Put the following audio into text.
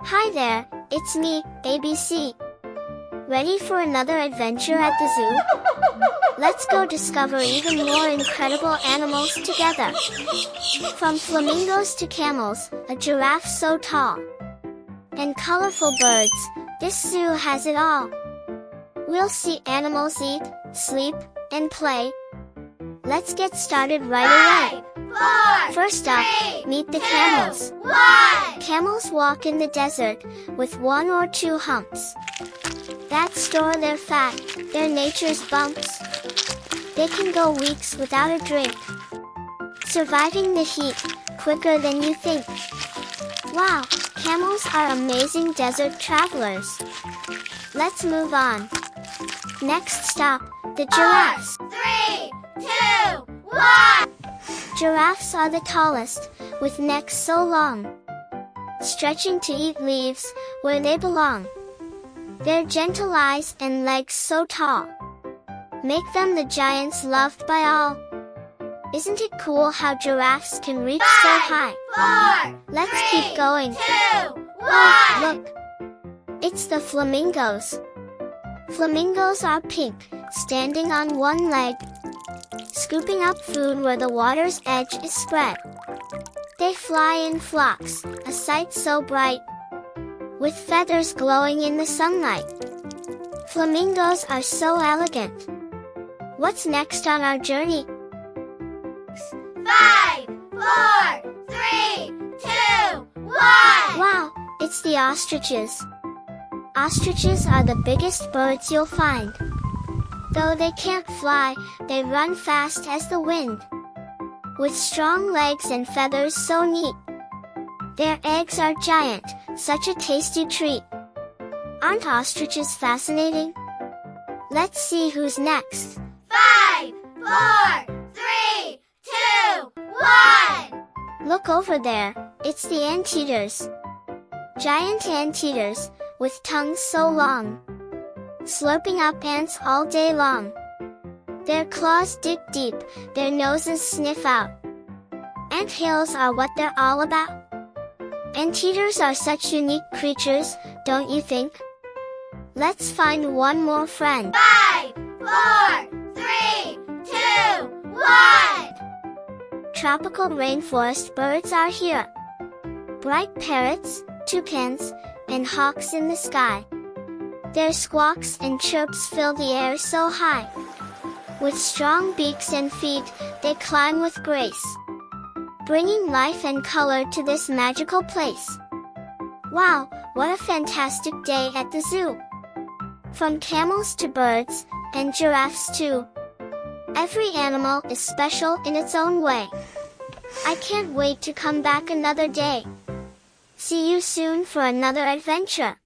Hi there, it's me, ABC. Ready for another adventure at the zoo? Let's go discover even more incredible animals together. From flamingos to camels, a giraffe so tall, and colorful birds, this zoo has it all. We'll see animals eat, sleep, and play. Let's get started right away. 5, 4, First up, 3, meet the 2, camels. 1. Camels walk in the desert, with 1 or 2 humps that store their fat, their nature's bumps. They can go weeks without a drink, surviving the heat quicker than you think. Wow, camels are amazing desert travelers. Let's move on. Next stop, the giraffes. 3, 2, 1. Giraffes are the tallest, with necks so long, stretching to eat leaves, where they belong. Their gentle eyes and legs so tall make them the giants loved by all. Isn't it cool how giraffes can reach so high? 4, Let's 3, keep going. 2, 1. Look, it's the flamingos. Flamingos are pink, standing on one leg, scooping up food where the water's edge is spread. They fly in flocks, a sight so bright, with feathers glowing in the sunlight. Flamingos are so elegant. What's next on our journey? 5, 4, 3, 2, 1. Wow, it's the ostriches. Ostriches are the biggest birds you'll find. Though they can't fly, they run fast as the wind, with strong legs and feathers so neat. Their eggs are giant, such a tasty treat. Aren't ostriches fascinating? Let's see who's next. 5, 4, 3, 2, 1. Look over there, it's the anteaters. Giant anteaters, with tongues so long, slurping up ants all day long. Their claws dig deep, their noses sniff out. Ant hills are what they're all about. Anteaters are such unique creatures, don't you think? Let's find one more friend. 5, 4, 3, 2, 1. Tropical rainforest birds are here. Bright parrots, toucans, and hawks in the sky. Their squawks and chirps fill the air so high. With strong beaks and feet, they climb with grace, bringing life and color to this magical place. Wow, what a fantastic day at the zoo! From camels to birds, and giraffes too. Every animal is special in its own way. I can't wait to come back another day. See you soon for another adventure.